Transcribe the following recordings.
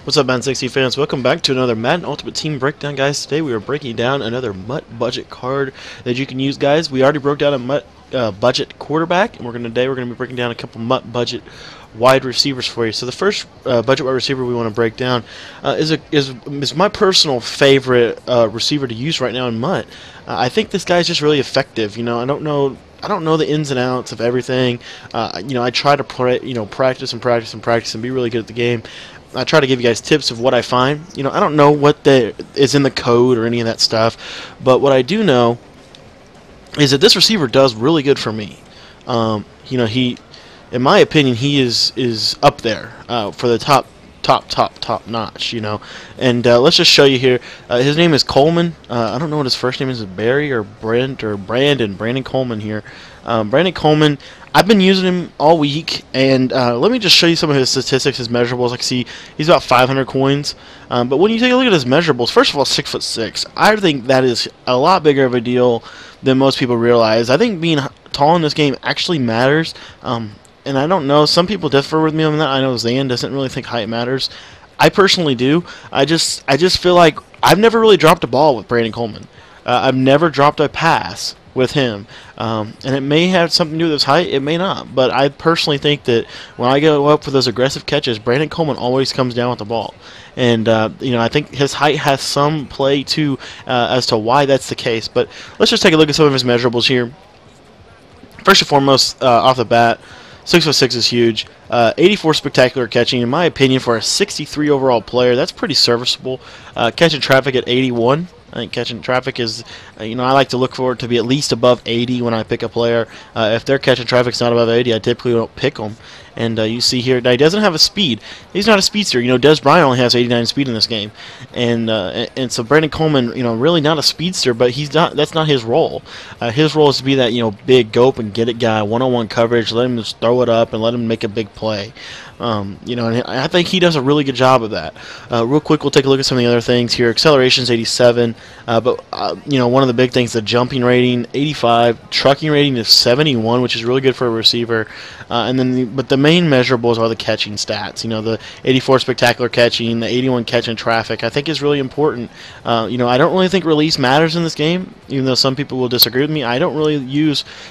What's up, Madden 60 fans? Welcome back to another Madden Ultimate Team breakdown, guys. Today we are breaking down another MUT budget card that you can use, guys. We already broke down a MUT budget quarterback, and today we're going to be breaking down a couple MUT budget wide receivers for you. So the first budget wide receiver we want to break down is my personal favorite receiver to use right now in MUT. I think this guy's just really effective. You know, I don't know the ins and outs of everything. I try to practice and be really good at the game. I try to give you guys tips of what I find. I don't know what is in the code or any of that stuff, but what I do know is that this receiver does really good for me. He, in my opinion, he is up there for the top notch. And let's just show you here. His name is Coleman. I don't know what his first name is Barry or Brent or Brandon Coleman here. Brandon Coleman, I've been using him all week, and let me just show you some of his statistics, his measurables. I can see he's about 500 coins, but when you take a look at his measurables, first of all, 6'6". I think that is a lot bigger of a deal than most people realize. I think being tall in this game actually matters, and I don't know, some people differ with me on that. I know Zan doesn't really think height matters. I personally do. I just feel like I've never really dropped a ball with Brandon Coleman. I've never dropped a pass with him, and it may have something to do with his height, it may not, but I personally think that when I go up for those aggressive catches, Brandon Coleman always comes down with the ball, and I think his height has some play too as to why that's the case. But let's just take a look at some of his measurables here. First and foremost, off the bat, 6'6" is huge. 84 spectacular catching. In my opinion, for a 63 overall player, that's pretty serviceable. Catching traffic at 81. I think catching traffic is, I like to look for it to be at least above 80 when I pick a player. If their catching traffic's not above 80, I typically don't pick them. And you see here, now he doesn't have a speed. He's not a speedster. Des Bryant only has 89 speed in this game, and so Brandon Coleman, really not a speedster, but he's not. That's not his role. His role is to be that big go up and get it guy, one-on-one coverage. Let him just throw it up and let him make a big play. And I think he does a really good job of that. Real quick, we'll take a look at some of the other things here. Acceleration's 87, but one of the big things, the jumping rating 85, trucking rating is 71, which is really good for a receiver. But the main measurables are the catching stats. The 84 spectacular catching, the 81 catching traffic, I think is really important. I don't really think release matters in this game, even though some people will disagree with me. I don't really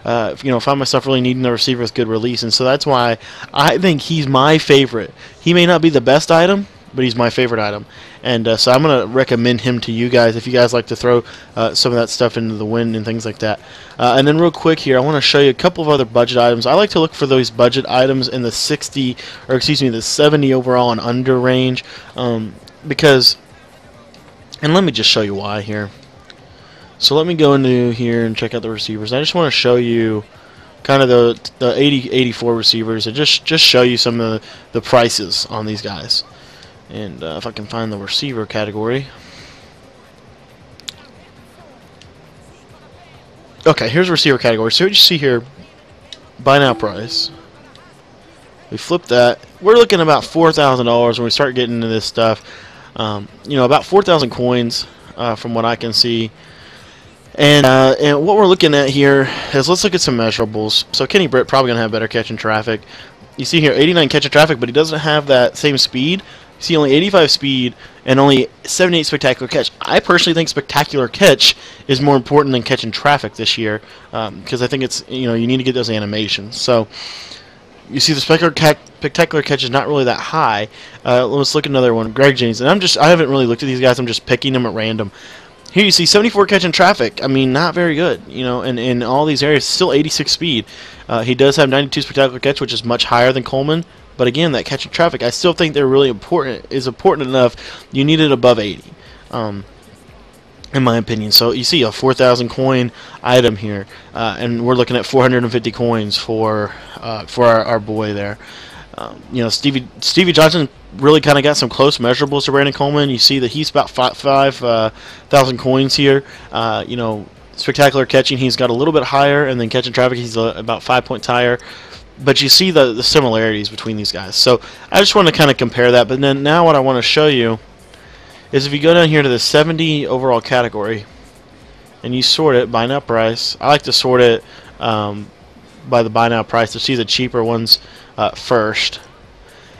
find myself really needing a receiver with good release, and so that's why I think he's my favorite. He may not be the best item, but he's my favorite item, and so I'm going to recommend him to you guys if you guys like to throw some of that stuff into the wind and things like that. And then real quick here, I want to show you a couple of other budget items. I like to look for those budget items in the 70 overall and under range, because, and let me just show you why here. So let me go into here and check out the receivers. I just want to show you kind of the 84 receivers and just show you some of the prices on these guys. And if I can find the receiver category. Okay, here's receiver category. So what you see here, buy now price. We flip that. We're looking at about $4,000 when we start getting into this stuff. About 4,000 coins from what I can see. And what we're looking at here is, let's look at some measurables. So Kenny Britt probably going to have better catching traffic. You see here 89 catching traffic, but he doesn't have that same speed. You see only 85 speed and only 78 spectacular catch. I personally think spectacular catch is more important than catching traffic this year, because I think it's, you need to get those animations. So you see the spectacular catch is not really that high. Let's look at another one, Greg Jennings. And I haven't really looked at these guys. I'm just picking them at random. Here you see 74 catching traffic. I mean, not very good, and in all these areas, still 86 speed. He does have 92 spectacular catch, which is much higher than Coleman. But again, that catching traffic, I still think they're really important. Is important enough. You need it above 80, in my opinion. So you see a 4,000 coin item here, and we're looking at 450 coins for our boy there. Stevie Johnson really kind of got some close measurables to Brandon Coleman. You see that he's about 5,000 coins here. Spectacular catching, he's got a little bit higher, and then catching traffic, he's about 5 points higher. But you see the similarities between these guys. So I just want to kind of compare that. But then now what I want to show you is, if you go down here to the 70 overall category and you sort it buy now price. I like to sort it by the buy now price to see the cheaper ones first.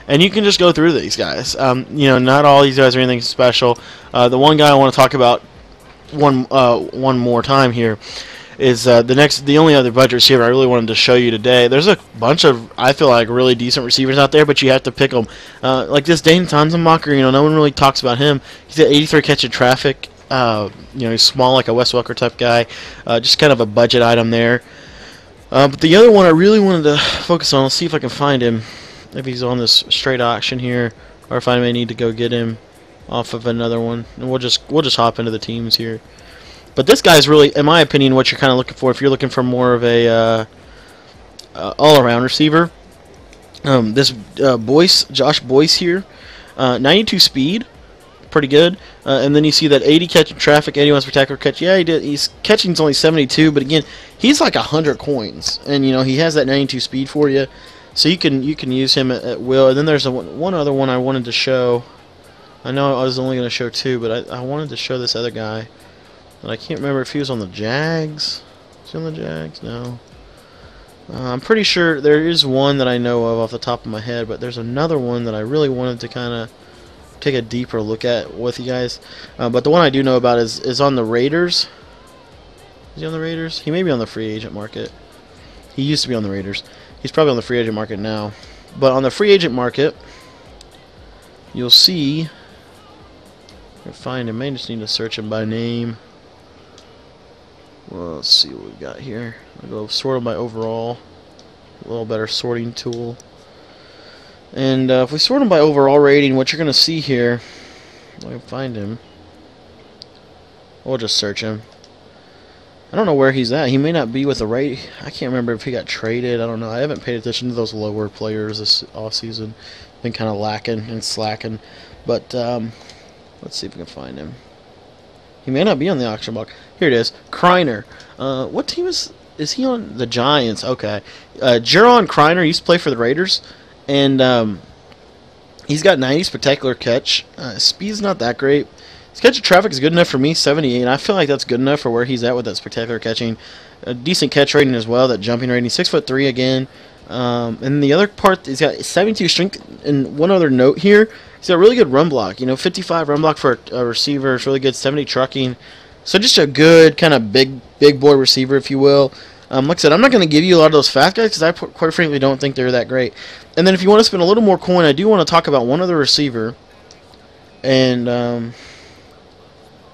and you can just go through these guys. You know, not all these guys are anything special. The one guy I want to talk about one more time here is the only other budget receiver I really wanted to show you today. There's a bunch of, I feel like, really decent receivers out there, but you have to pick them. Like this Dane Tanzemacher, you know, no one really talks about him. He's at 83 catch in traffic. You know, he's small, like a Wes Welker type guy. Just kind of a budget item there. But the other one I really wanted to focus on, let's see if I can find him, if he's on this straight auction here, or if I may need to go get him off of another one. And we'll just hop into the teams here. But this guy's really, in my opinion, what you're kind of looking for if you're looking for more of a all-around receiver. This Boyce, Josh Boyce here, 92 speed, pretty good. And then you see that 80 catch in traffic, 81 spectacular catch. Yeah, he's catching's only 72, but again, he's like 100 coins, and you know he has that 92 speed for you, so you can use him at will. And then there's one other one I wanted to show. I know I was only going to show two, but I wanted to show this other guy. And I can't remember if he was on the Jags. Is he on the Jags? No. I'm pretty sure there is one that I know of off the top of my head, but there's another one that I really wanted to kind of take a deeper look at with you guys. But the one I do know about is on the Raiders. Is he on the Raiders? He may be on the free agent market. He used to be on the Raiders. He's probably on the free agent market now. But on the free agent market, you'll see, I can find him. I just need to search him by name. Well, let's see what we've got here. I'll go sort them by overall. A little better sorting tool. And if we sort them by overall rating, what you're going to see here, I can find him. We'll just search him. I don't know where he's at. He may not be with the right. I can't remember if he got traded. I don't know. I haven't paid attention to those lower players this offseason. Been kind of lacking and slacking. But let's see if we can find him. He may not be on the auction block. Here it is. Kreiner. What team is he on? The Giants. Okay. Jaron Kreiner used to play for the Raiders. And he's got 90 spectacular catch. Speed's not that great. His catch of traffic is good enough for me, 78. I feel like that's good enough for where he's at with that spectacular catching. A decent catch rating as well, that jumping rating. 6'3" again. And the other part, he's got 72 strength. And one other note here, he's got a really good run block. You know, 55 run block for a receiver. It's really good. 70 trucking. So just a good kind of big boy receiver, if you will. Like I said, I'm not going to give you a lot of those fast guys because I quite frankly don't think they're that great. And then if you want to spend a little more coin, I do want to talk about one other receiver. And I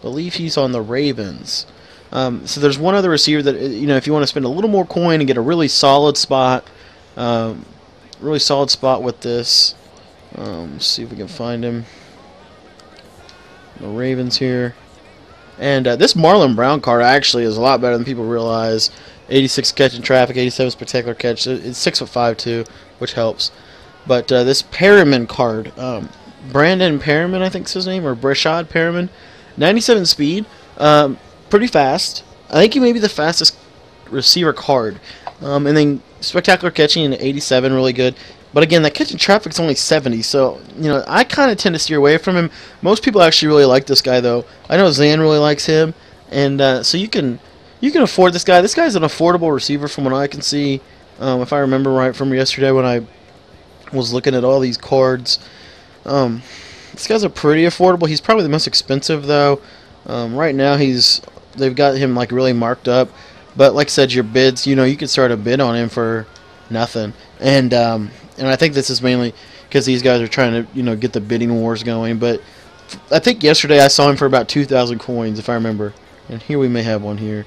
believe he's on the Ravens. So there's one other receiver that, you know, if you want to spend a little more coin and get a really solid spot, with this. Let's see if we can find him. The Ravens here. And this Marlon Brown card actually is a lot better than people realize. 86 catch in traffic, 87 spectacular catch. It's 6'5" too, which helps. But this Perriman card, Brandon Perriman, I think is his name, or Brashad Perriman, 97 speed, pretty fast. I think he may be the fastest receiver card. And then spectacular catching in 87, really good. But again, that catching traffic is only 70, so you know I kind of tend to steer away from him. Most people actually really like this guy, though. I know Zan really likes him, and so you can afford this guy. This guy's an affordable receiver from what I can see. If I remember right from yesterday when I was looking at all these cards, this guy's a pretty affordable. He's probably the most expensive, though. Right now they've got him like really marked up. But like I said, your bids, you know, you can start a bid on him for nothing, and I think this is mainly because these guys are trying to, you know, get the bidding wars going. But I think yesterday I saw him for about 2,000 coins, if I remember. And here we may have one here.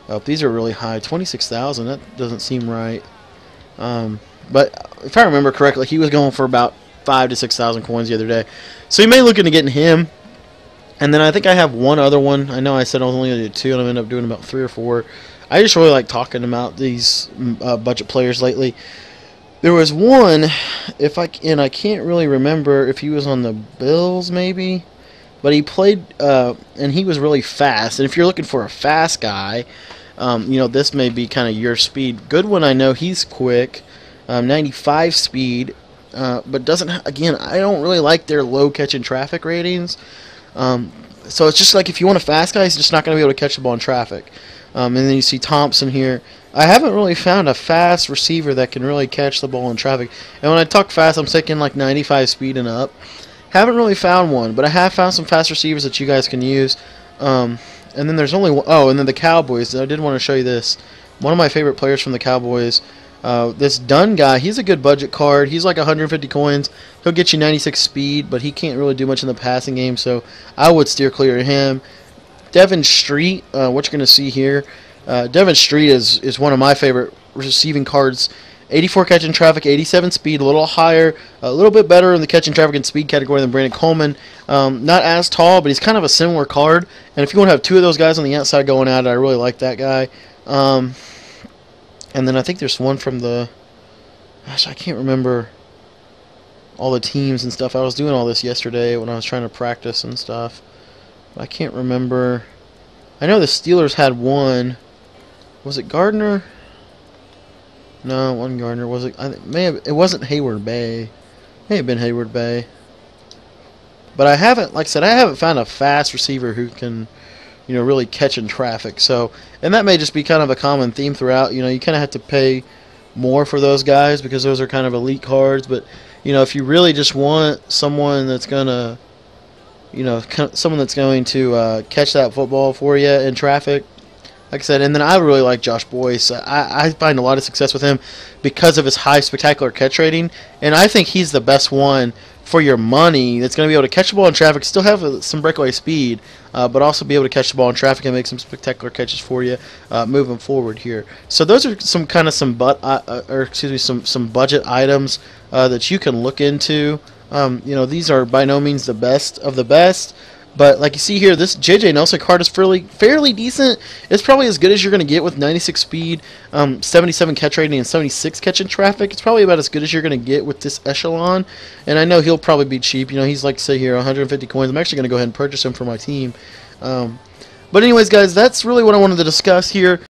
Oh, these are really high, 26,000. That doesn't seem right. But if I remember correctly, he was going for about 5,000 to 6,000 coins the other day. So you may look into getting him. And then I think I have one other one. I know I said I was only going to do two, and I ended up doing about 3 or 4. I just really like talking about these budget players lately. There was one, and I can't really remember if he was on the Bills maybe, but he played, and he was really fast. And if you're looking for a fast guy, you know, this may be kind of your speed. Goodwin, I know he's quick, 95 speed, but doesn't. Again, I don't really like their low catch and traffic ratings. So it's just like if you want a fast guy, he's just not going to be able to catch the ball in traffic. And then you see Thompson here. I haven't really found a fast receiver that can really catch the ball in traffic. And when I talk fast, I'm thinking like 95 speed and up. Haven't really found one, but I have found some fast receivers that you guys can use. And then there's only one, oh, and then the Cowboys. I did want to show you this. One of my favorite players from the Cowboys. This Dunn guy, he's a good budget card. He's like 150 coins. He'll get you 96 speed, but he can't really do much in the passing game, so I would steer clear of him. Devin Street, what you're going to see here, Devin Street is one of my favorite receiving cards. 84 catch in traffic, 87 speed, a little higher, a little bit better in the catch and traffic and speed category than Brandon Coleman. Not as tall, but he's kind of a similar card. And if you want to have two of those guys on the outside going at it, I really like that guy. And then I think there's one from the, gosh, I can't remember all the teams and stuff. I was doing all this yesterday when I was trying to practice and stuff. But I can't remember. I know the Steelers had one. Was it Gardner? No, it wasn't Gardner. Was it? It wasn't Hayward Bay. May have been Hayward Bay. But I haven't, like I said, I haven't found a fast receiver who can, you know, really catch in traffic. So, and that may just be kind of a common theme throughout. You know, you kind of have to pay more for those guys because those are kind of elite cards. But, you know, if you really just want someone that's gonna, you know, someone that's going to catch that football for you in traffic, like I said, and then I really like Josh Boyce. I find a lot of success with him because of his high spectacular catch rating, and I think he's the best one for your money that's going to be able to catch the ball in traffic, still have some breakaway speed, but also be able to catch the ball in traffic and make some spectacular catches for you moving forward here. So those are some budget items that you can look into. You know, these are by no means the best of the best. But like you see here, this J.J. Nelson card is fairly decent. It's probably as good as you're going to get with 96 speed, 77 catch rating, and 76 catch in traffic. It's probably about as good as you're going to get with this echelon. And I know he'll probably be cheap. You know, he's like, say here, 150 coins. I'm actually going to go ahead and purchase him for my team. But anyways, guys, that's really what I wanted to discuss here.